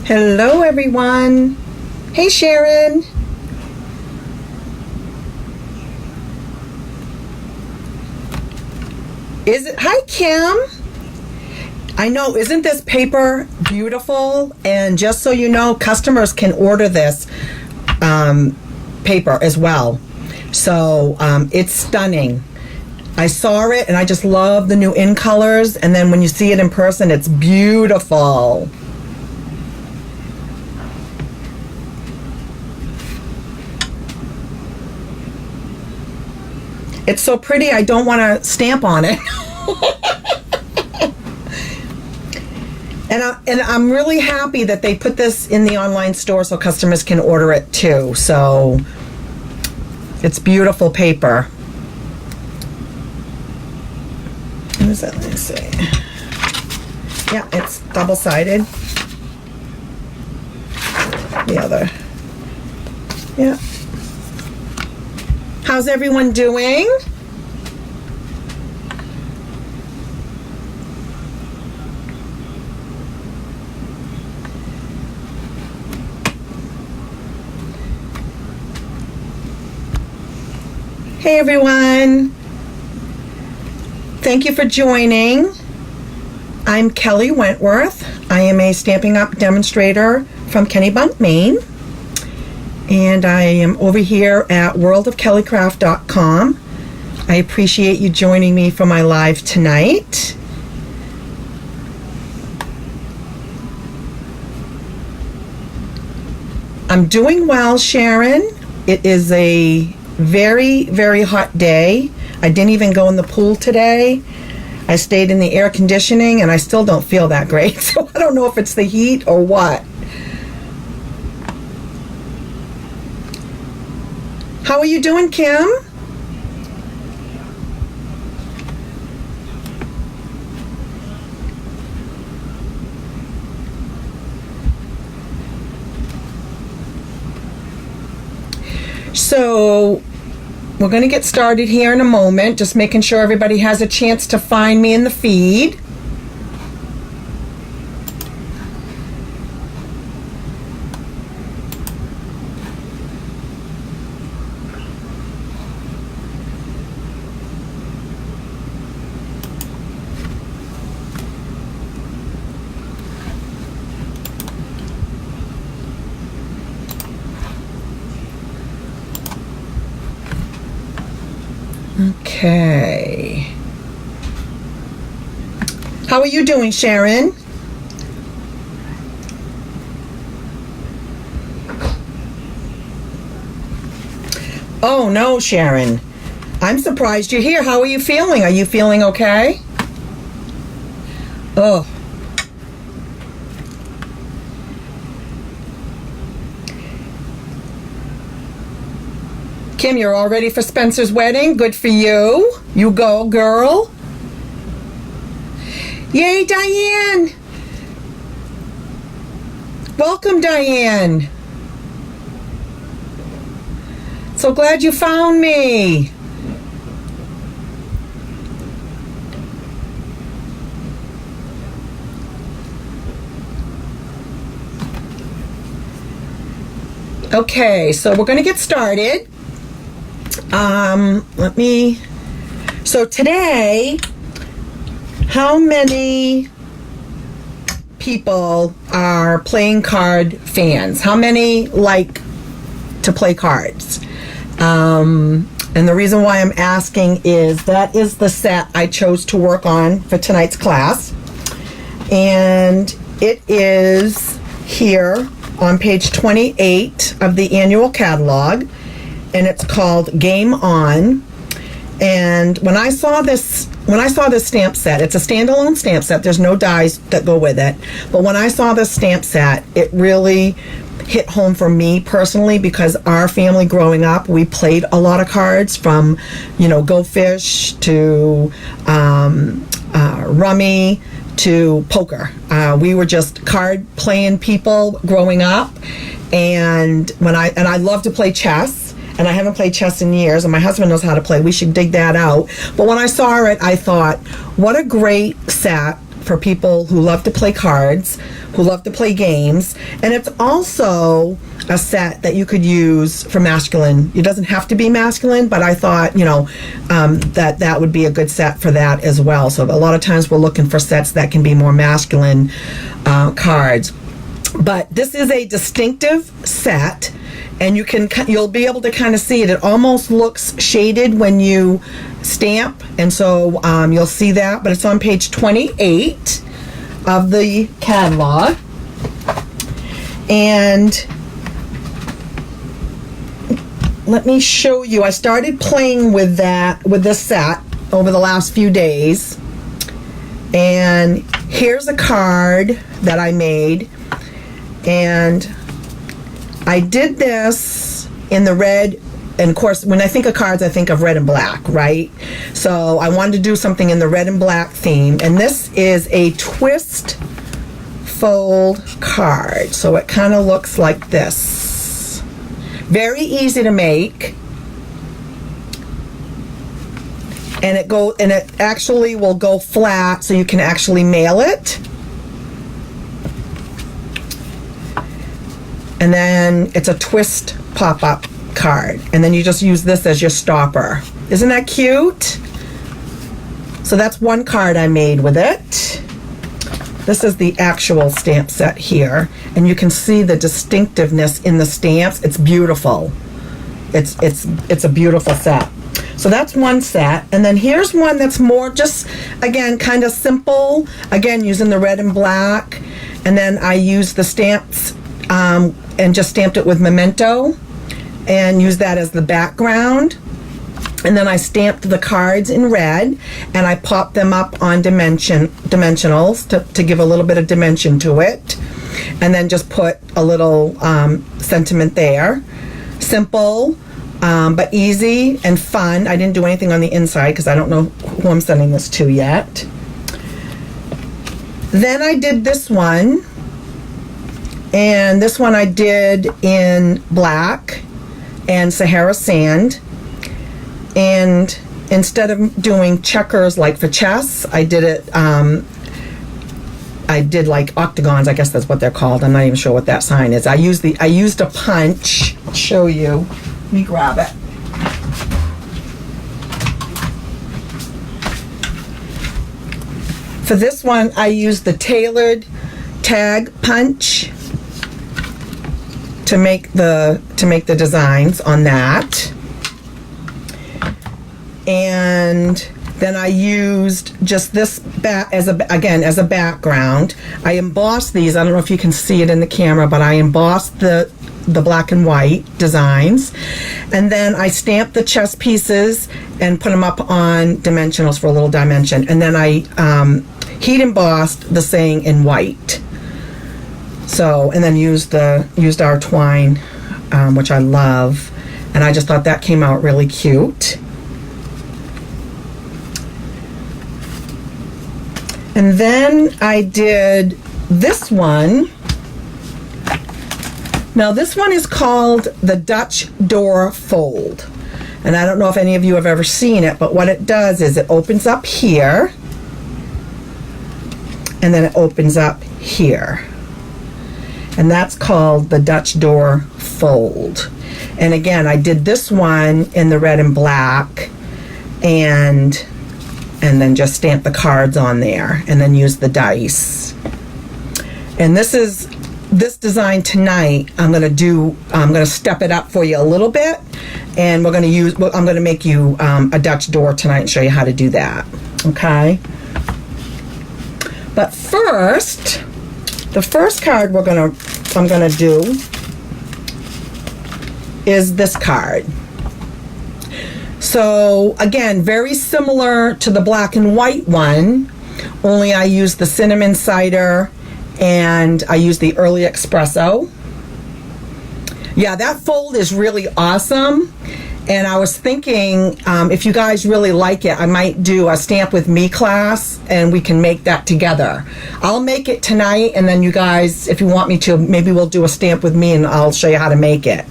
Hello, everyone. Hey, Sharon. Hi, Kim. I know, isn't this paper beautiful? And just so you know, customers can order this paper as well. So it's stunning. I saw it and I just love the new in colors. And then when you see it in person, it's beautiful. It's so pretty, I don't want to stamp on it. And I'm really happy that they put this in the online store so customers can order it too. So it's beautiful paper. What is that? Let's see. Yeah, it's double-sided. The other. Yeah. How's everyone doing? Hey everyone. Thank you for joining. I'm Kelly Wentworth. I am a Stampin' Up! Demonstrator from Kennebunk, Maine. And I am over here at worldofkellycraft.com. I appreciate you joining me for my live tonight. I'm doing well, Sharon. It is a very, very hot day. I didn't even go in the pool today. I stayed in the air conditioning and I still don't feel that great. So I don't know if it's the heat or what. How are you doing, Kim? So we're going to get started here in a moment, just making sure everybody has a chance to find me in the feed. Okay. How are you doing, Sharon? Oh, no, Sharon. I'm surprised you're here. How are you feeling? Are you feeling okay? Oh. Kim, you're all ready for Spencer's wedding? Good for you. You go, girl. Yay, Diane. Welcome, Diane. So glad you found me. Okay, so we're going to get started. So today, how many people are playing card fans? How many like to play cards? And the reason why I'm asking is that is the set I chose to work on for tonight's class. And it is here on page 28 of the annual catalog. And it's called Game On. And when I saw this stamp set, it's a standalone stamp set. There's no dies that go with it. But when I saw this stamp set, it really hit home for me personally because our family growing up, we played a lot of cards from, Go Fish to Rummy to poker. We were just card playing people growing up. And I love to play chess. And I haven't played chess in years, and my husband knows how to play. We should dig that out. But when I saw it, I thought, what a great set for people who love to play cards, who love to play games, and it's also a set that you could use for masculine. It doesn't have to be masculine, but I thought, that would be a good set for that as well. So a lot of times we're looking for sets that can be more masculine cards. But this is a distinctive set, and you'll be able to kind of see it. It almost looks shaded when you stamp, and so you'll see that. But it's on page 28 of the catalog, and let me show you. I started playing with this set over the last few days, and here's a card that I made. And I did this in the red, and of course, when I think of cards, I think of red and black, right? So I wanted to do something in the red and black theme, and this is a twist fold card. So it kind of looks like this. Very easy to make. And it actually will go flat, so you can actually mail it. And then it's a twist pop-up card. And then you just use this as your stopper. Isn't that cute? So that's one card I made with it. This is the actual stamp set here. And you can see the distinctiveness in the stamps. It's beautiful. It's a beautiful set. So that's one set. And then here's one that's more just, again, kind of simple. Again, using the red and black. And then I use the stamps and just stamped it with Memento and used that as the background. And then I stamped the cards in red, and I popped them up on dimensionals to give a little bit of dimension to it, and then just put a little sentiment there. Simple, but easy and fun. I didn't do anything on the inside because I don't know who I'm sending this to yet. Then I did this one. And this one I did in black and Sahara sand. And instead of doing checkers like for chess, I did it, I did like octagons, I guess that's what they're called. I'm not even sure what that sign is. I used a punch. I'll show you. Let me grab it. For this one, I used the tailored tag punch to make the designs on that. And then I used just this as a background. I embossed these. I don't know if you can see it in the camera, but I embossed the black and white designs, and then I stamped the chess pieces and put them up on dimensionals for a little dimension, and then I heat embossed the saying in white. So, and then used our twine, which I love, and I just thought that came out really cute. And then I did this one. Now this one is called the Dutch door fold, and I don't know if any of you have ever seen it, but what it does is it opens up here, and then it opens up here. And that's called the Dutch door fold. And again, I did this one in the red and black, and then just stamp the cards on there, and then use the dice. And this design tonight, I'm gonna step it up for you a little bit, and I'm gonna make you a Dutch door tonight and show you how to do that. Okay. But first, the first card I'm gonna do is this card. So again, very similar to the black and white one, only I used the cinnamon cider and I used the early espresso. Yeah, that fold is really awesome. And I was thinking, if you guys really like it, I might do a Stamp With Me class, and we can make that together. I'll make it tonight, and then you guys, if you want me to, maybe we'll do a Stamp With Me, and I'll show you how to make it.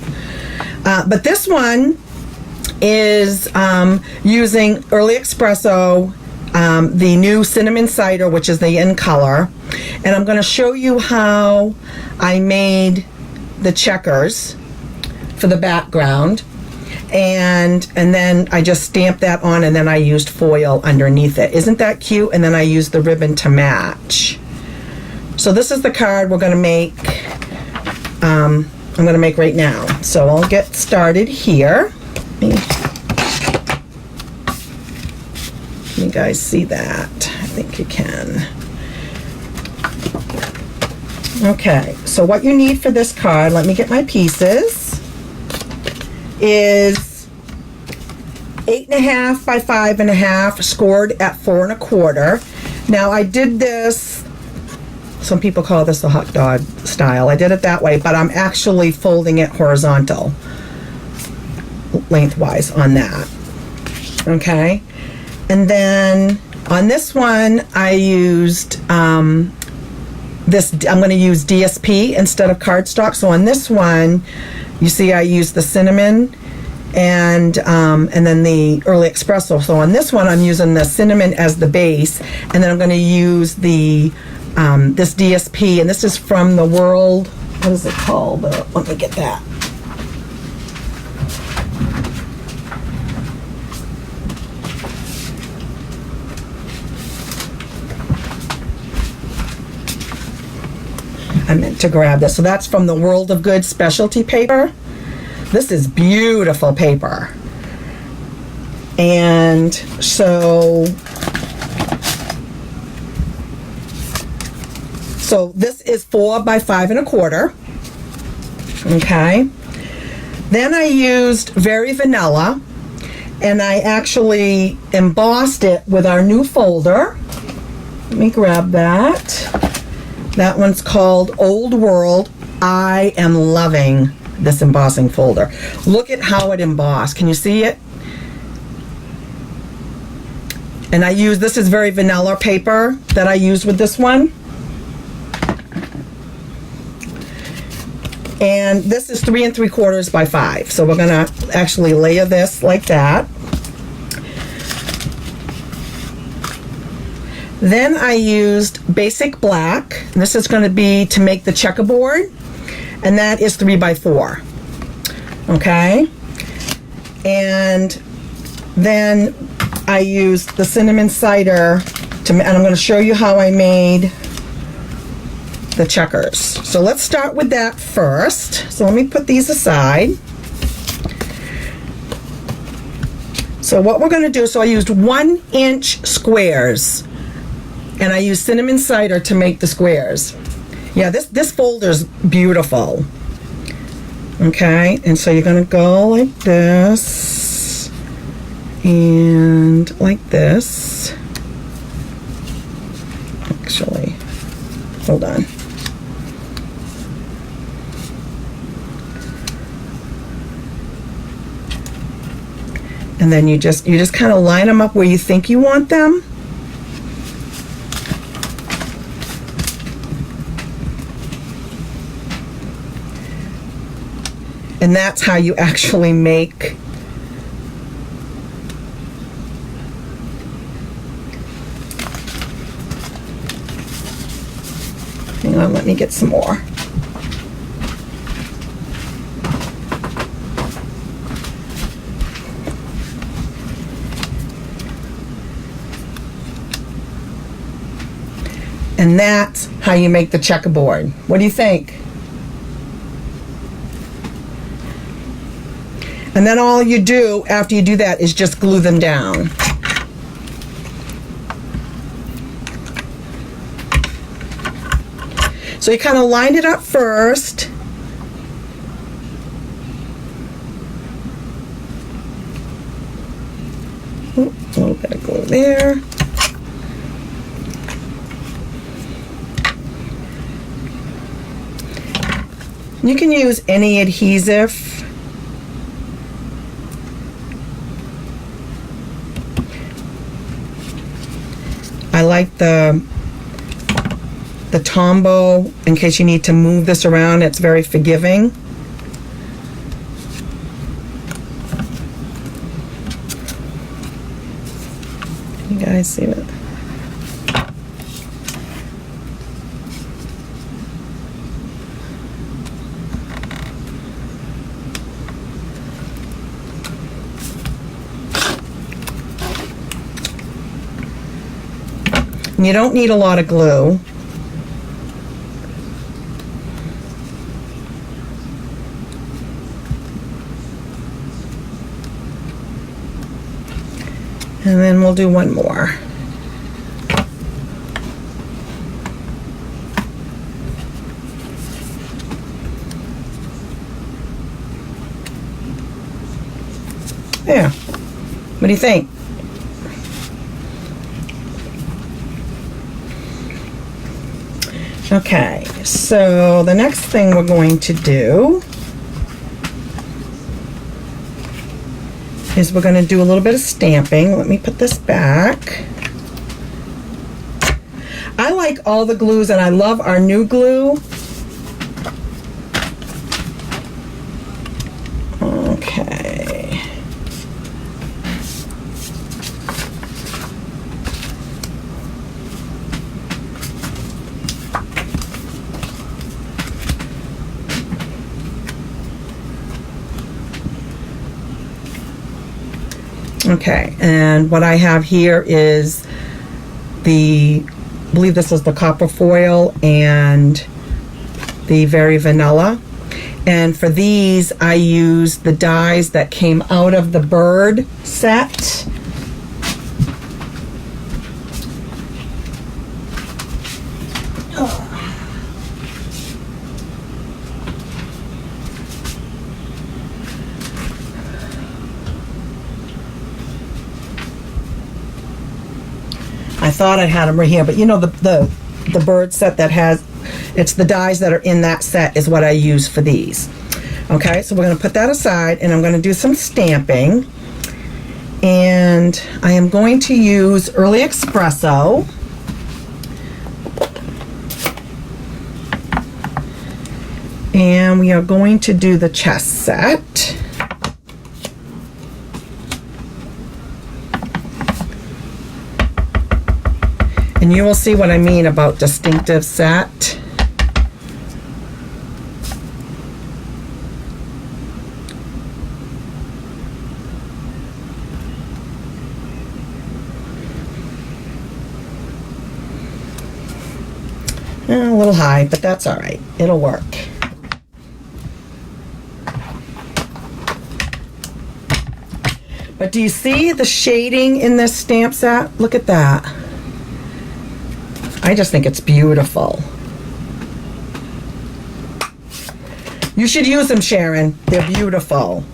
But this one is using early espresso, the new cinnamon cider, which is the in color. And I'm going to show you how I made the checkers for the background. And then I just stamped that on, and then I used foil underneath it. Isn't that cute? And then I used the ribbon to match. So this is the card we're going to make. I'm going to make right now. So I'll get started here. Can you guys see that? I think you can. Okay, so what you need for this card, let me get my pieces, is 8.5 by 5.5, scored at 4 1/4. Now I did this, some people call this a hot dog style. I did it that way, but I'm actually folding it horizontal, lengthwise on that. Okay, and then on this one I used this. I'm going to use DSP instead of cardstock. So on this one, you see I used the cinnamon and then the early espresso. So on this one, I'm using the cinnamon as the base, and then I'm going to use the this DSP, and this is from the World. What is it called? Let me get that. I meant to grab this. So that's from the World of Good specialty paper. This is beautiful paper. And so this is 4 by 5 1/4. Okay. Then I used Very Vanilla, and I actually embossed it with our new folder. Let me grab that. That one's called Old World. I am loving this embossing folder. Look at how it embossed. Can you see it? And I use, this is Very Vanilla paper that I used with this one. And this is 3 3/4 by 5. So we're gonna actually layer this like that. Then I used Basic Black. This is going to be to make the checkerboard, and that is 3 by 4. Okay, and then I used the cinnamon cider and I'm going to show you how I made the checkers. So let's start with that first. So let me put these aside. So what we're going to do, so I used 1-inch squares. And I use cinnamon cider to make the squares. Yeah, this folder's beautiful. Okay, and so you're gonna go like this and like this. Actually, hold on. And then you just kind of line them up where you think you want them. And that's how you actually make hang on, let me get some more. And that's how you make the checkerboard. What do you think? And then all you do after you do that is just glue them down. So you kind of lined it up first. Ooh, a little bit of glue there. You can use any adhesive. I like the Tombow in case you need to move this around. It's very forgiving. You guys see it? And you don't need a lot of glue. And then we'll do one more. There. What do you think? Okay, so the next thing we're going to do is we're going to do a little bit of stamping. Let me put this back. I like all the glues, and I love our new glue. Okay. Okay, and what I have here is I believe this is the copper foil and the Very Vanilla. And for these, I used the dies that came out of the bird set. I thought I had them right here, but you know the bird set that has, it's the dies that are in that set is what I use for these. Okay, so we're going to put that aside, and I'm going to do some stamping. And I am going to use Early Espresso. And we are going to do the chest set. And you will see what I mean about distinctive set. A little high, but that's all right. It'll work. But do you see the shading in this stamp set? Look at that. I just think it's beautiful. You should use them, Sharon. They're beautiful.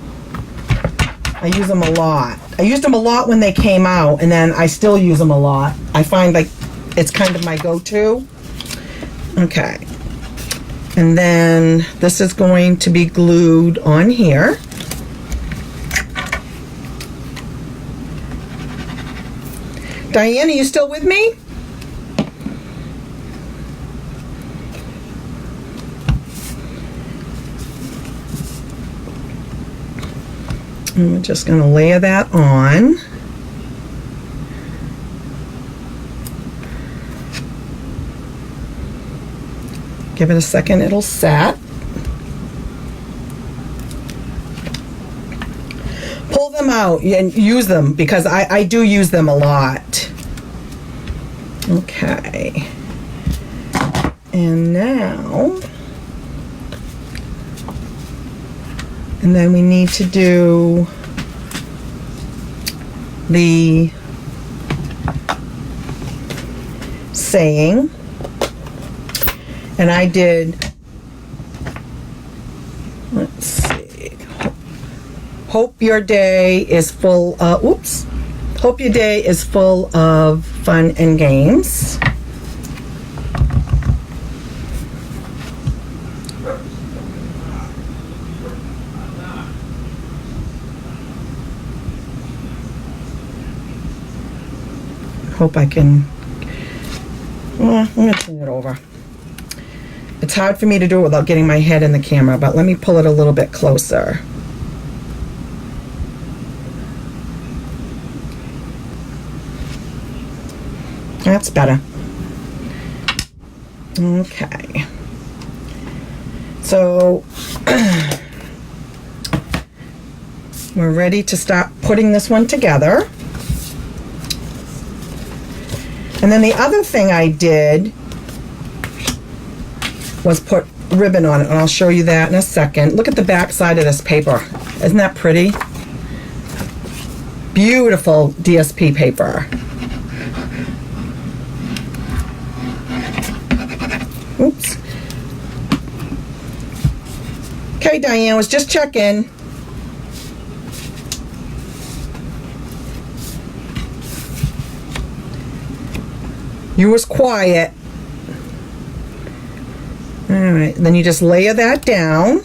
I use them a lot. I used them a lot when they came out, and then I still use them a lot. I find like it's kind of my go-to. Okay. And then this is going to be glued on here. Diane, are you still with me? And we're just going to layer that on. Give it a second, it'll set. Pull them out and use them, because I do use them a lot. Okay. And now, and then we need to do the saying. And I did, let's see, hope your day is full of, oops, hope your day is full of fun and games. Hope I can, well, I'm going to turn it over. It's hard for me to do it without getting my head in the camera, but let me pull it a little bit closer. That's better. Okay. So we're ready to start putting this one together. And then the other thing I did was put ribbon on it, and I'll show you that in a second. Look at the back side of this paper. Isn't that pretty? Beautiful DSP paper. Oops. Okay, Diane, was just checking. You was quiet. All right, then you just layer that down.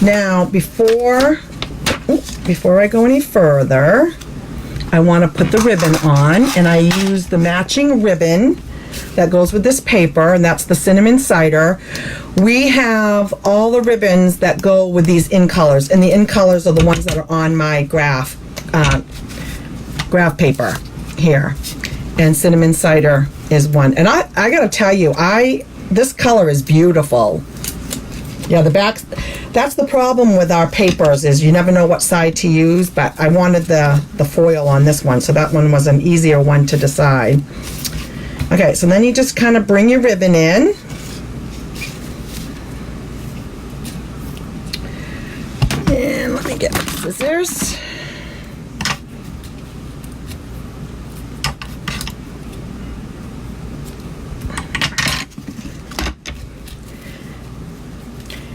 Now, before I go any further, I want to put the ribbon on, and I use the matching ribbon that goes with this paper, and that's the cinnamon cider. We have all the ribbons that go with these in colors, and the in colors are the ones that are on my graph paper here, and cinnamon cider is one. And I gotta tell you, this color is beautiful. Yeah, the back, that's the problem with our papers, is you never know what side to use, but I wanted the foil on this one, so that one was an easier one to decide. Okay, so then you just kind of bring your ribbon in. And let me get my scissors.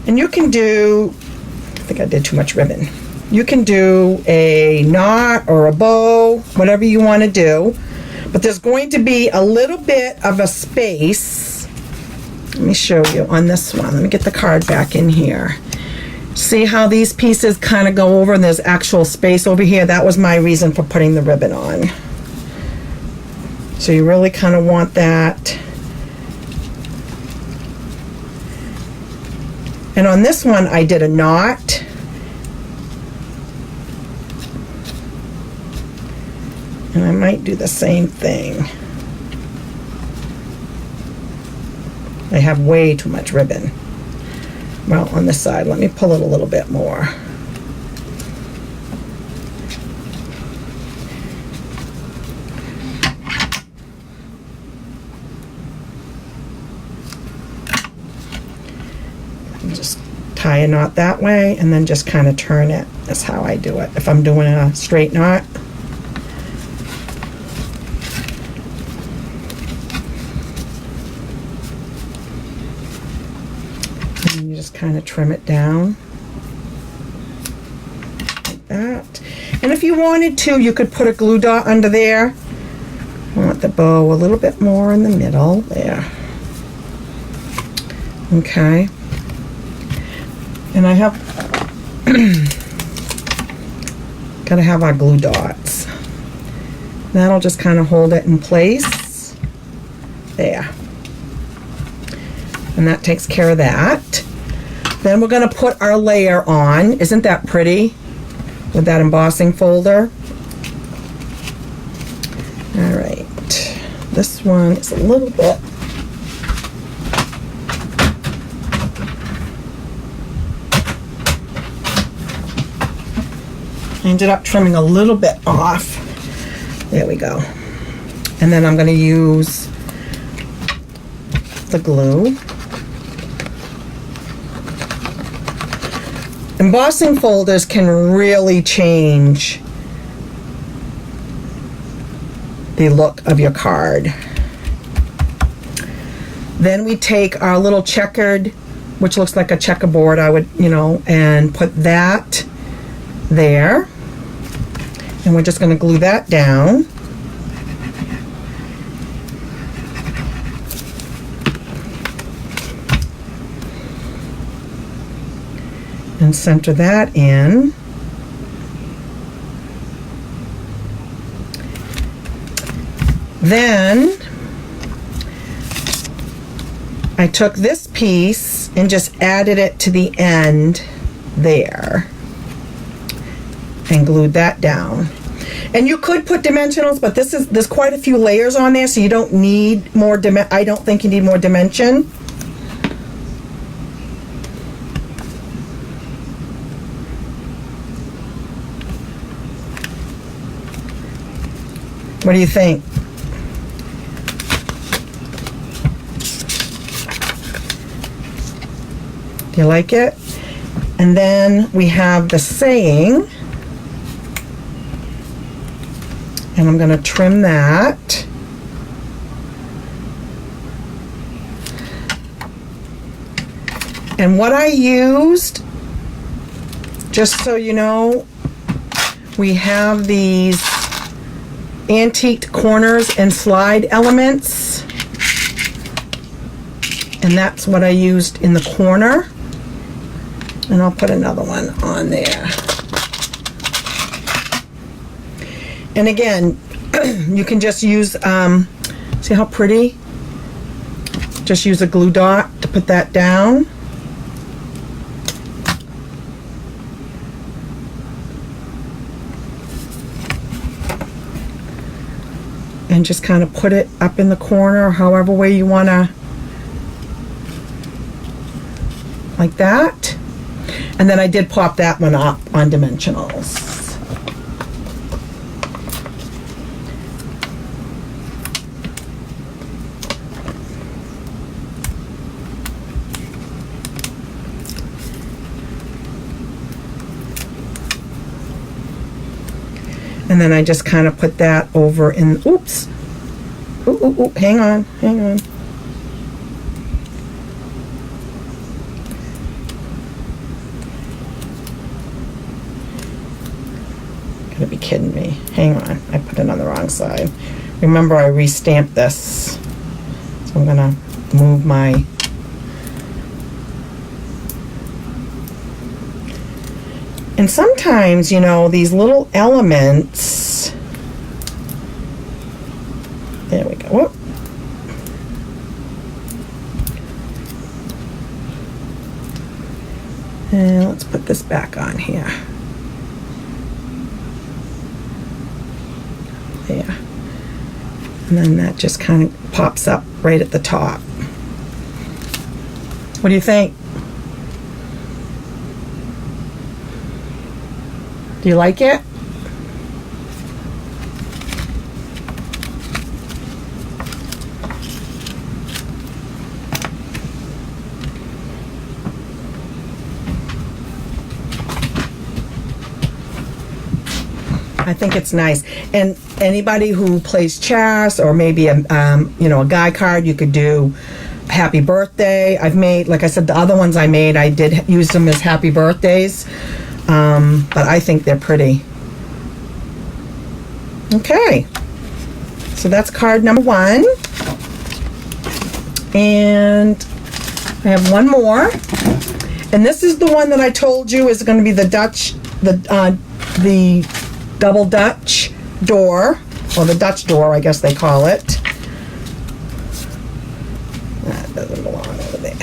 And you can do, I think I did too much ribbon. You can do a knot or a bow, whatever you want to do. But there's going to be a little bit of a space. Let me show you on this one. Let me get the card back in here. See how these pieces kind of go over and there's actual space over here? That was my reason for putting the ribbon on. So you really kind of want that. And on this one, I did a knot. And I might do the same thing. I have way too much ribbon. Well, on this side, let me pull it a little bit more. Just tie a knot that way and then just kind of turn it. That's how I do it if I'm doing a straight knot. And you just kind of trim it down like that. And if you wanted to, you could put a glue dot under there. I want the bow a little bit more in the middle there. Okay. And I have gotta have our glue dots. That'll just kind of hold it in place. There. And that takes care of that. Then we're gonna put our layer on. Isn't that pretty? With that embossing folder. All right. This one is a little bit. I ended up trimming a little bit off. There we go. And then I'm going to use the glue. Embossing folders can really change the look of your card. Then we take our little checkered, which looks like a checkerboard, I would, and put that there. And we're just going to glue that down. And center that in. Then I took this piece and just added it to the end there and glued that down. And you could put dimensionals, but there's quite a few layers on there, so you don't need more I don't think you need more dimension. What do you think? Do you like it? And then we have the saying, and I'm going to trim that. And what I used, just so you know, we have these antiqued corners and slide elements, and that's what I used in the corner. And I'll put another one on there. And again, you can just use, see how pretty? Just use a glue dot to put that down. And just kind of put it up in the corner, however way you want to, like that. And then I did pop that one up on dimensionals. And then I just kind of put that over in, oops. Ooh, hang on. Gotta be kidding me. Hang on, I put it on the wrong side. Remember, I re-stamped this. So I'm gonna move my, and sometimes, you know, these little elements, there we go. Whoop. And let's put this back on here. There. And then that just kind of pops up right at the top. What do you think? Do you like it? I think it's nice. And anybody who plays chess, or maybe a you know, a guy card, you could do happy birthday. I've made, like I said, the other ones I made, I did use them as happy birthdays. But I think they're pretty. Okay, so that's card number 1. And I have one more, and this is the one that I told you is going to be the Dutch, the double Dutch door, or the Dutch door, I guess they call it. That doesn't belong over there.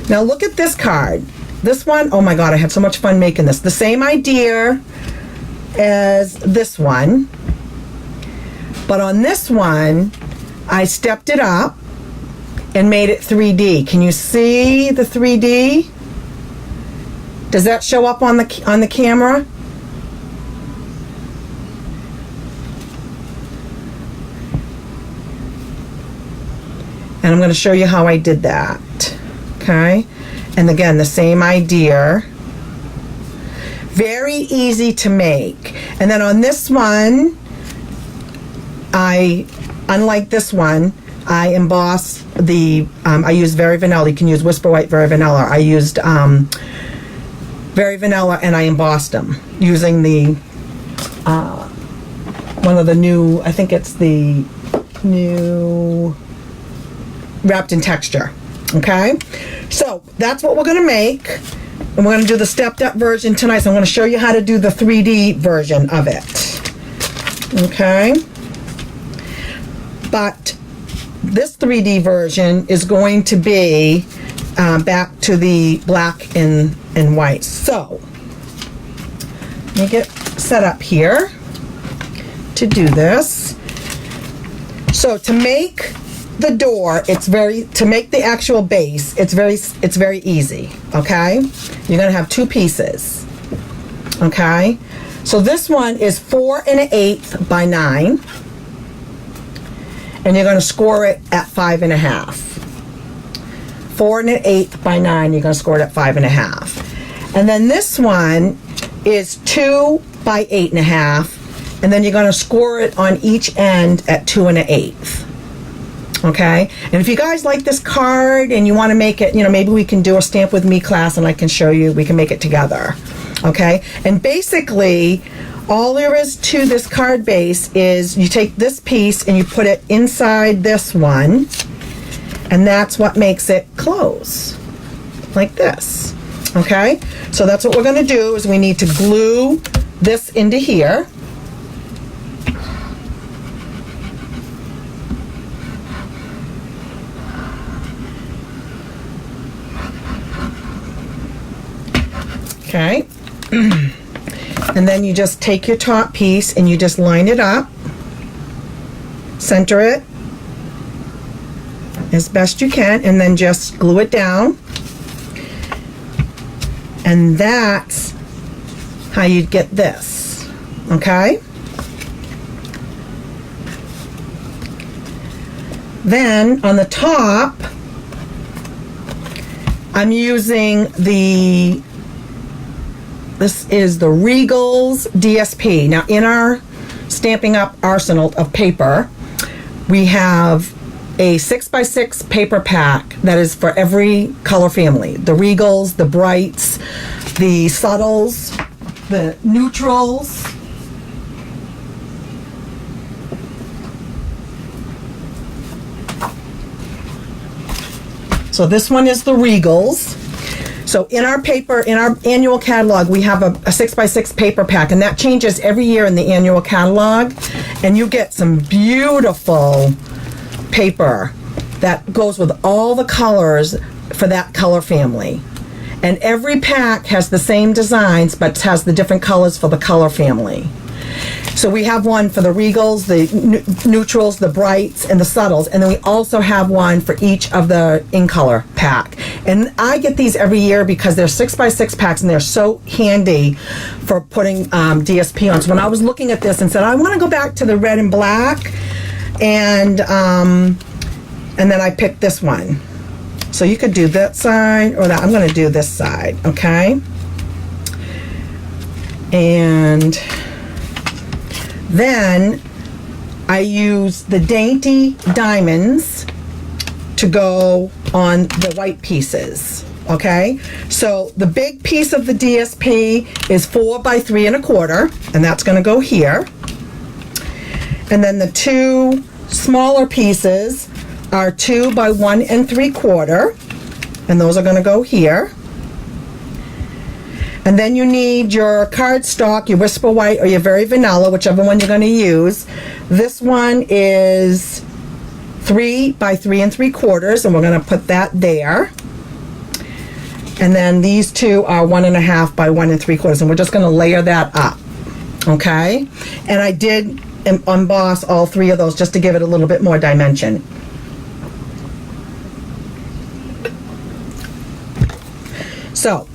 Now look at this card. This one, oh my God, I had so much fun making this. The same idea as this one, but on this one, I stepped it up and made it 3D. Can you see the 3D? Does that show up on the camera? And I'm going to show you how I did that. Okay? And again, the same idea. Very easy to make. And then on this one, unlike this one, I embossed the, I used Very Vanilla. You can use Whisper White Very Vanilla. I used Very Vanilla, and I embossed them using the, one of the new, I think it's the new Wrapped in Texture. Okay, so that's what we're going to make, and we're going to do the stepped up version tonight. So I'm going to show you how to do the 3D version of it. Okay, but this 3D version is going to be back to the black and white. So let me get set up here to do this. So to make the door, to make the actual base, it's very easy, okay? You're gonna have two pieces, okay? So this one is 4 1/8 by 9, and you're gonna score it at 5 1/2. 4 1/8 by 9, you're gonna score it at 5 1/2. And then this one is 2 by 8 1/2, and then you're gonna score it on each end at 2 1/8. Okay, and if you guys like this card and you want to make it, maybe we can do a Stamp With Me class and I can show you, we can make it together. Okay, and basically all there is to this card base is you take this piece and you put it inside this one, and that's what makes it close like this. Okay, so that's what we're going to do, is we need to glue this into here. Okay, and then you just take your top piece and you just line it up, center it as best you can, and then just glue it down. And that's how you'd get this, okay? Then on the top, I'm using this is the Regals DSP. Now in our Stampin' Up! Arsenal of paper, we have a 6x6 paper pack that is for every color family. The Regals, the Brights, the Subtles, the Neutrals. So this one is the Regals. So in our paper, in our annual catalog, we have a 6x6 paper pack, and that changes every year in the annual catalog. And you get some beautiful paper that goes with all the colors for that color family. And every pack has the same designs, but has the different colors for the color family. So we have one for the Regals, the Neutrals, the Brights, and the Subtles, and then we also have one for each of the in-color pack. And I get these every year because they're 6x6 packs, and they're so handy for putting DSP on. So when I was looking at this and said, I want to go back to the red and black, and then I picked this one. So you could do that side or that. I'm going to do this side, okay? And then I use the Dainty Diamonds to go on the white pieces, okay? So the big piece of the DSP is 4 by 3 1/4, and that's going to go here. And then the two smaller pieces are 2 by 1 3/4, and those are going to go here. And then you need your cardstock, your Whisper White or your Very Vanilla, whichever one you're going to use. This one is 3 by 3 3/4, and we're going to put that there. And then these two are 1 1/2 by 1 3/4, and we're just going to layer that up, okay? And I did emboss all three of those just to give it a little bit more dimension. So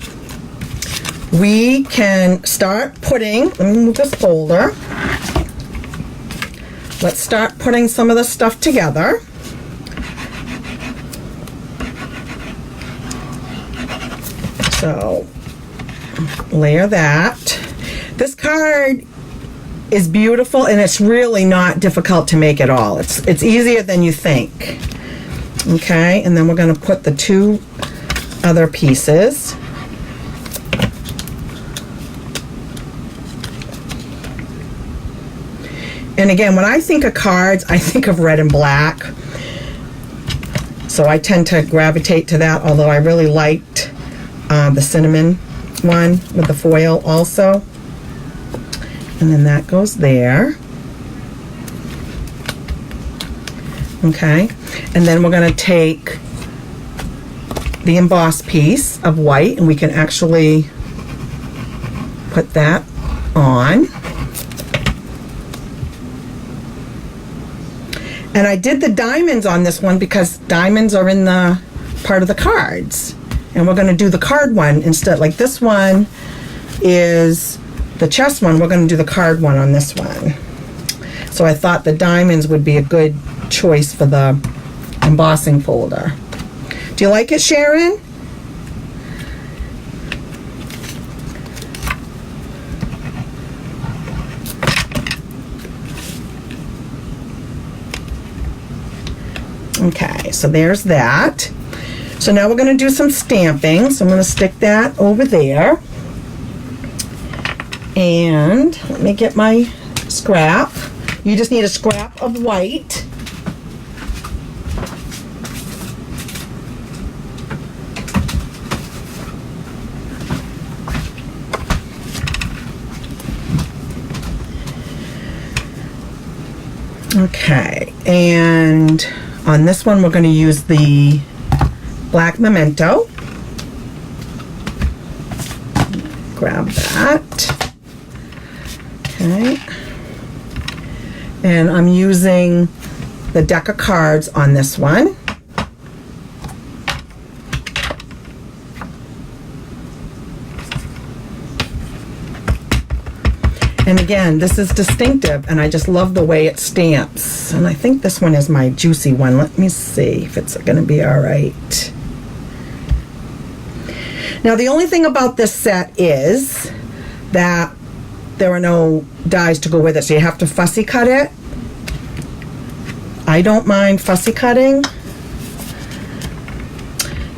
we can start putting, let me move this folder. Let's start putting some of the stuff together. So layer that. This card is beautiful, and it's really not difficult to make at all. It's easier than you think. Okay, and then we're going to put the two other pieces. And again, when I think of cards, I think of red and black. So I tend to gravitate to that, although I really liked the cinnamon one with the foil also. And then that goes there. Okay, and then we're going to take the embossed piece of white, and we can actually put that on. And I did the diamonds on this one because diamonds are in the part of the cards. And we're going to do the card one instead. Like this one is the chess one. We're going to do the card one on this one. So I thought the diamonds would be a good choice for the embossing folder. Do you like it, Sharon? Okay, so there's that. So now we're going to do some stamping. So I'm going to stick that over there. And let me get my scrap. You just need a scrap of white. Okay, and on this one we're going to use the black memento. Grab that. Okay. And I'm using the deck of cards on this one. And again, this is distinctive, and I just love the way it stamps. And I think this one is my juicy one. Let me see if it's going to be all right. Now, the only thing about this set is that there are no dies to go with it, so you have to fussy cut it. I don't mind fussy cutting.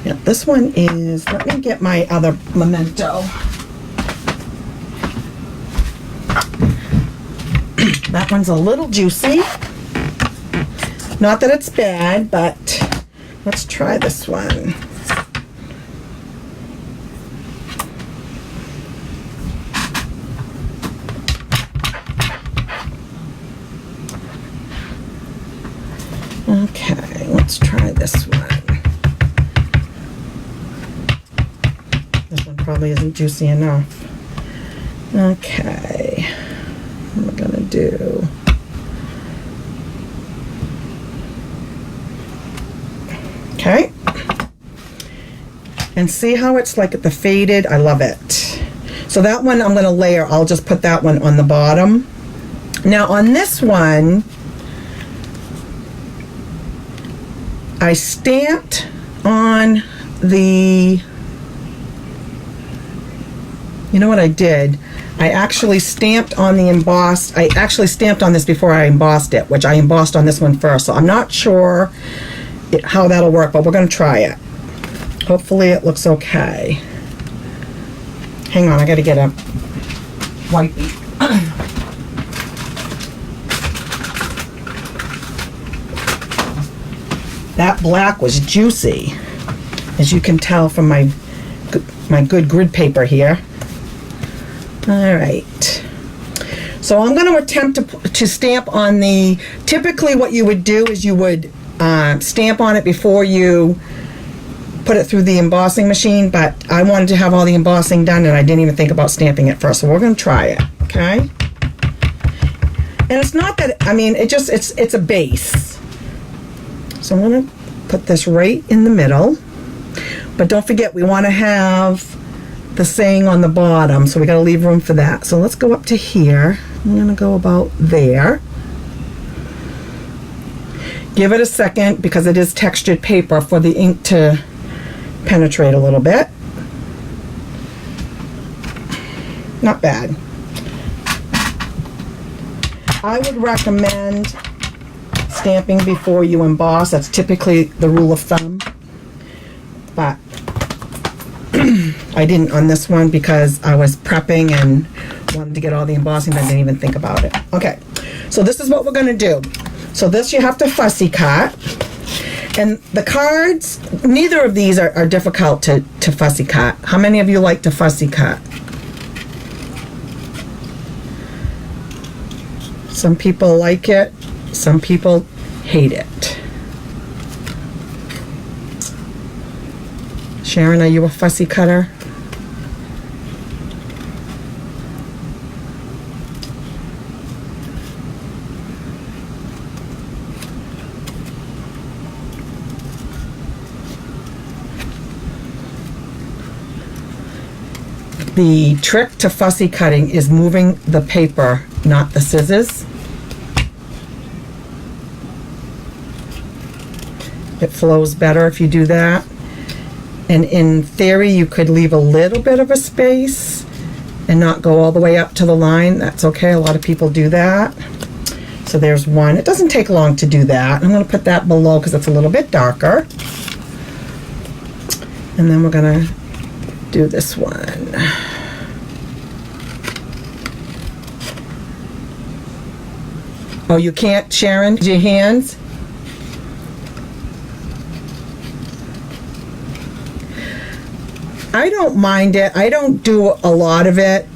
Yeah, this one is, let me get my other memento. That one's a little juicy. Not that it's bad, but let's try this one. Okay, let's try this one. This one probably isn't juicy enough. Okay. What am I gonna do? Okay. And see how it's like the faded? I love it. So that one I'm gonna layer. I'll just put that one on the bottom. Now on this one, I stamped on the, you know what I did? I actually stamped on the embossed, I actually stamped on this before I embossed it, which I embossed on this one first. So I'm not sure how that'll work, but we're going to try it. Hopefully it looks okay. Hang on, I got to get a wipey. That black was juicy, as you can tell from my good grid paper here. All right, so I'm going to attempt to stamp on the, typically what you would do is you would stamp on it before you put it through the embossing machine, but I wanted to have all the embossing done and I didn't even think about stamping it first, so we're going to try it, okay? And it's not that, I mean, it's a base. So I'm going to put this right in the middle, but don't forget we want to have the saying on the bottom, so we got to leave room for that. So let's go up to here. I'm going to go about there. Give it a second because it is textured paper for the ink to penetrate a little bit. Not bad. I would recommend stamping before you emboss. That's typically the rule of thumb, but I didn't on this one because I was prepping and wanted to get all the embossing, but I didn't even think about it. Okay, so this is what we're going to do. So this you have to fussy cut, and the cards, neither of these are difficult to fussy cut. How many of you like to fussy cut? Some people like it, some people hate it. Sharon, are you a fussy cutter? The trick to fussy cutting is moving the paper, not the scissors. It flows better if you do that. And in theory, you could leave a little bit of a space and not go all the way up to the line. That's okay. A lot of people do that. So there's one. It doesn't take long to do that. I'm going to put that below because it's a little bit darker. And then we're going to do this one. Oh, you can't, Sharon? Your hands? I don't mind it. I don't do a lot of it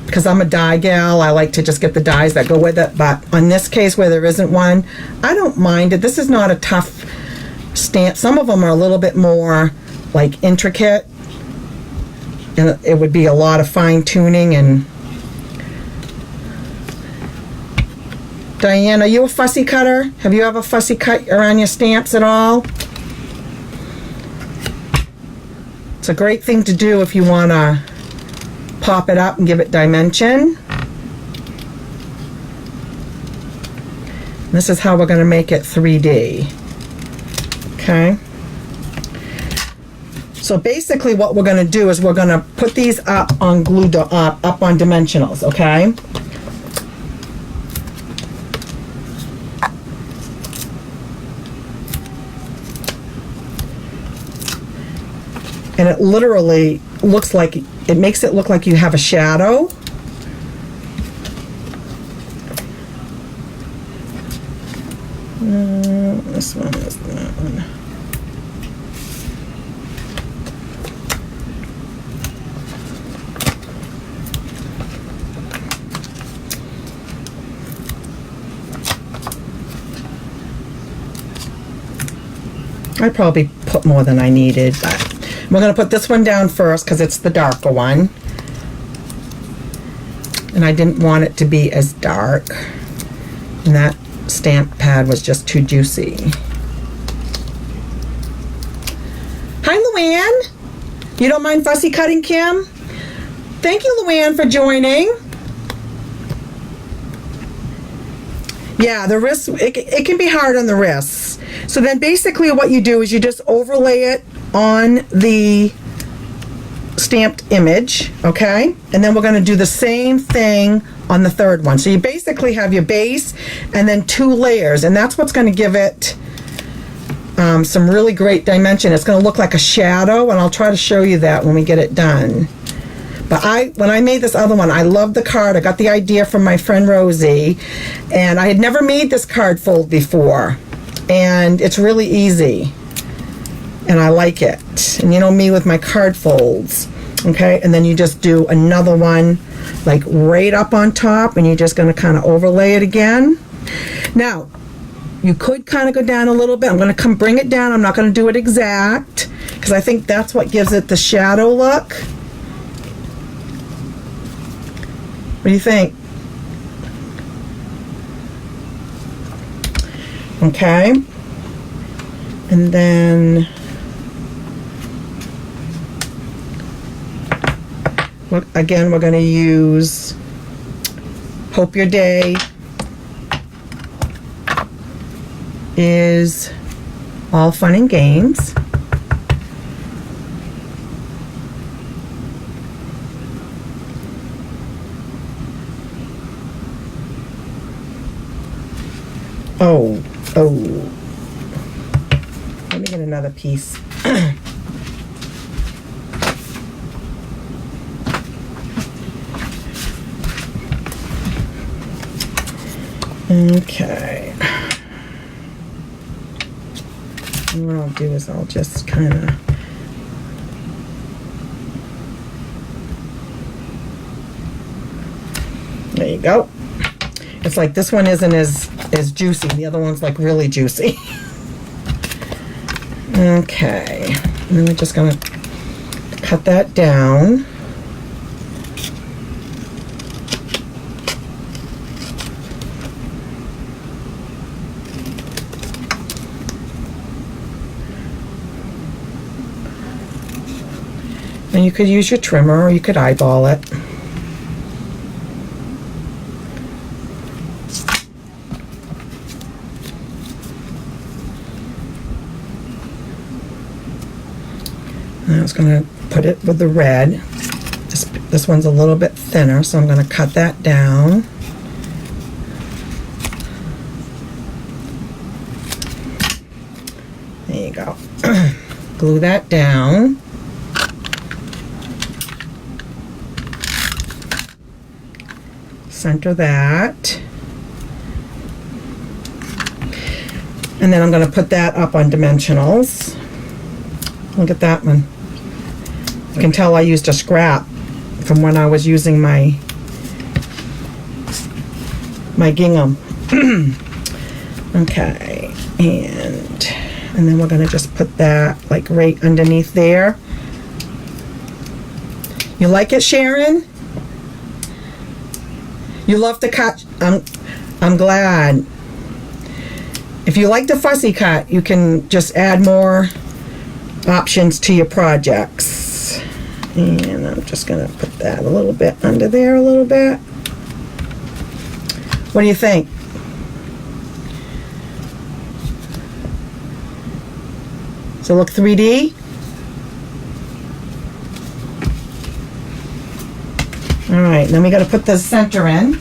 because I'm a dye gal. I like to just get the dyes that go with it. But on this case where there isn't one, I don't mind it. This is not a tough stamp. Some of them are a little bit more like intricate. And it would be a lot of fine tuning. And Diane, are you a fussy cutter? Have you ever fussy cut around your stamps at all? It's a great thing to do if you want to pop it up and give it dimension. This is how we're going to make it 3D. Okay. So basically what we're going to do is we're going to put these up on up on dimensionals, okay? And it literally looks like, it makes it look like you have a shadow. This one is that one. I probably put more than I needed, but we're going to put this one down first because it's the darker one. And I didn't want it to be as dark. And that stamp pad was just too juicy. Hi, Luann. You don't mind fussy cutting, Kim? Thank you, Luann, for joining. Yeah, the wrists, it can be hard on the wrists. So then basically what you do is you just overlay it on the stamped image, okay? And then we're going to do the same thing on the third one. So you basically have your base and then 2 layers, and that's what's going to give it some really great dimension. It's going to look like a shadow, and I'll try to show you that when we get it done. But when I made this other one, I loved the card. I got the idea from my friend Rosie, and I had never made this card fold before, and it's really easy. And I like it. And you know me with my card folds. Okay, and then you just do another one like right up on top, and you're just going to kind of overlay it again. Now, you could kind of go down a little bit. I'm going to bring it down. I'm not going to do it exact because I think that's what gives it the shadow look. What do you think? Okay. And then again, we're going to use Hope Your Day is All Fun and Games. Oh. Let me get another piece. Okay. And what I'll do is I'll just kind of there you go. It's like this one isn't as juicy. The other one's like really juicy. Okay. And then we're just going to cut that down. And you could use your trimmer or you could eyeball it. And I was going to put it with the red. This one's a little bit thinner, so I'm going to cut that down. There you go. Glue that down. Center that. And then I'm going to put that up on dimensionals. Look at that one. You can tell I used a scrap from when I was using my gingham. Okay, and then we're going to just put that like right underneath there. You like it, Sharon? You love to cut. I'm glad. If you like the fussy cut, you can just add more options to your projects. And I'm just going to put that a little bit under there a little bit. What do you think? Does it look 3D? All right, then we got to put the center in.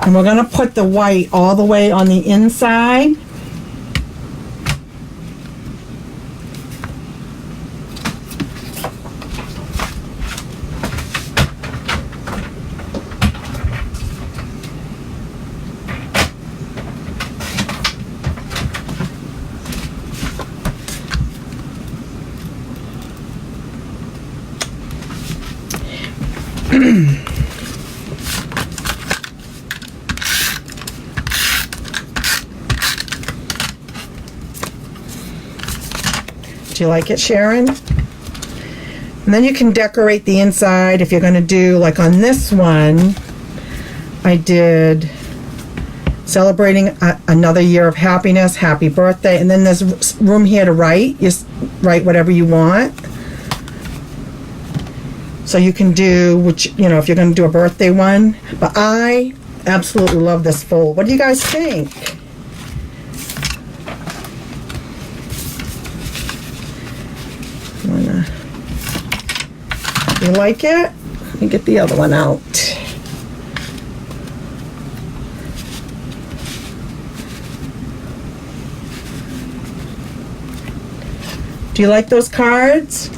And we're going to put the white all the way on the inside. Do you like it, Sharon? And then you can decorate the inside if you're going to do, like on this one, I did celebrating another year of happiness, happy birthday, and then there's room here to write. Just write whatever you want. So you can do, which, you know, if you're going to do a birthday one. But I absolutely love this fold. What do you guys think? You like it? Let me get the other one out. Do you like those cards?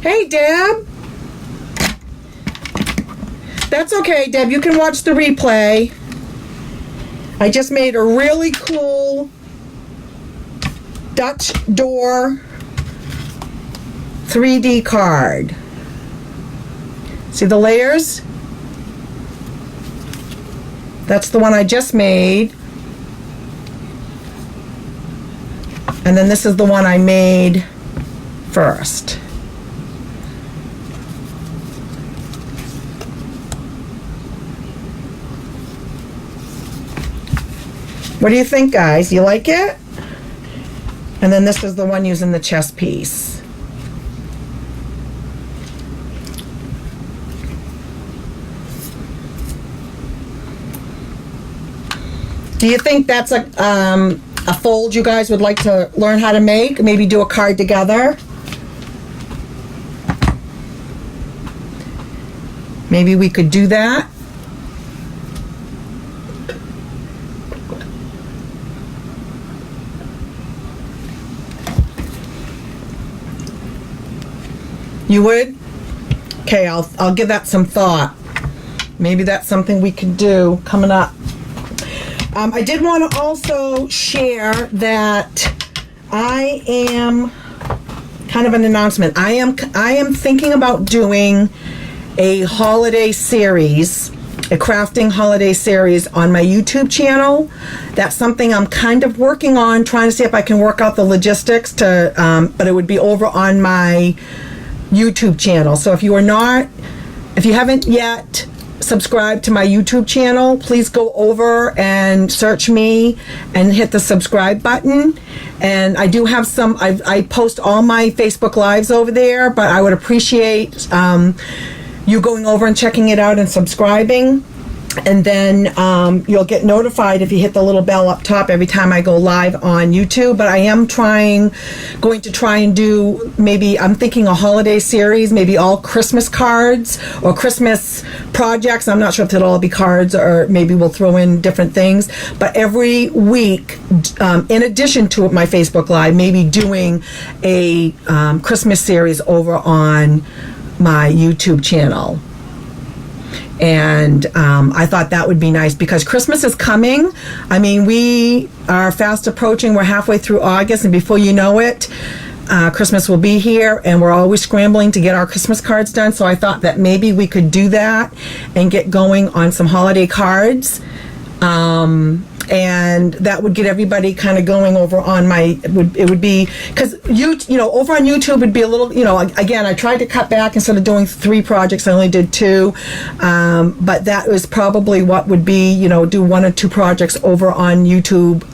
Hey, Deb. That's okay, Deb. You can watch the replay. I just made a really cool Dutch door 3D card. See the layers? That's the one I just made. And then this is the one I made first. What do you think, guys? You like it? And then this is the one using the chess piece. Do you think that's a fold you guys would like to learn how to make? Maybe do a card together? Maybe we could do that. You would? Okay, I'll give that some thought. Maybe that's something we could do coming up. I did want to also share that I am kind of an announcement. I am thinking about doing a holiday series a crafting holiday series on my YouTube channel. That's something I'm kind of working on, trying to see if I can work out the logistics to, but it would be over on my YouTube channel. So if you haven't yet subscribed to my YouTube channel, please go over and search me and hit the subscribe button. And I do have some, I post all my Facebook Lives over there, but I would appreciate you going over and checking it out and subscribing. And then you'll get notified if you hit the little bell up top every time I go live on YouTube. But I am going to try and do, maybe I'm thinking a holiday series, maybe all Christmas cards or Christmas projects. I'm not sure if it'll all be cards or maybe we'll throw in different things. But every week, in addition to my Facebook Live, maybe doing a Christmas series over on my YouTube channel. And I thought that would be nice because Christmas is coming. I mean, we are fast approaching. We're halfway through August, and before you know it, Christmas will be here, and we're always scrambling to get our Christmas cards done. So I thought that maybe we could do that and get going on some holiday cards. And that would get everybody kind of going over on my, it would be, because over on YouTube would be a little, again, I tried to cut back. Instead of doing 3 projects, I only did 2, but that was probably what would be, do 1 or 2 projects over on YouTube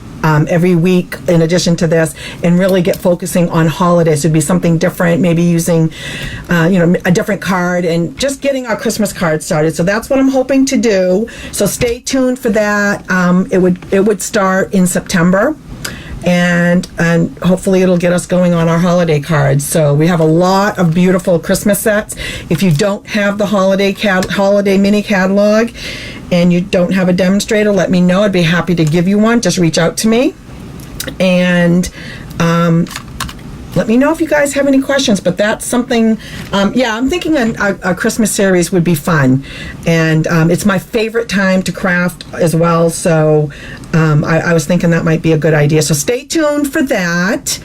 every week in addition to this, and really get focusing on holidays. It'd be something different, maybe using a different card and just getting our Christmas card started. So that's what I'm hoping to do. So stay tuned for that. It would start in September, and hopefully it'll get us going on our holiday cards. So we have a lot of beautiful Christmas sets. If you don't have the holiday mini catalog and you don't have a demonstrator, let me know. I'd be happy to give you one. Just reach out to me, and let me know if you guys have any questions. But that's something, I'm thinking a Christmas series would be fun. And it's my favorite time to craft as well. So I was thinking that might be a good idea. So stay tuned for that.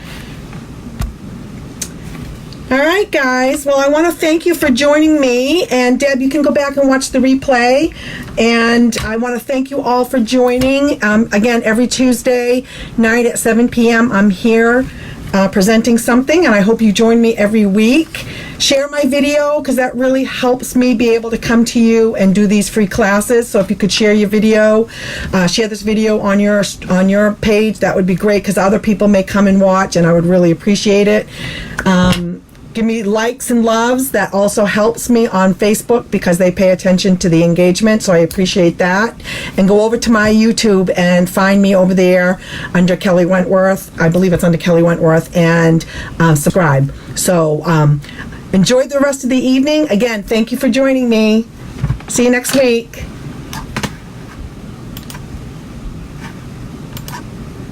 All right, guys. Well, I want to thank you for joining me. And Deb, you can go back and watch the replay. And I want to thank you all for joining. Again, every Tuesday night at 7 p.m. I'm here presenting something, and I hope you join me every week. Share my video, because that really helps me be able to come to you and do these free classes. So if you could share your video, share this video on your page, that would be great, because other people may come and watch, and I would really appreciate it. Give me likes and loves. That also helps me on Facebook because they pay attention to the engagement, so I appreciate that. And go over to my YouTube and find me over there under Kelly Wentworth. I believe it's under Kelly Wentworth, and subscribe. So enjoy the rest of the evening. Again, thank you for joining me. See you next week.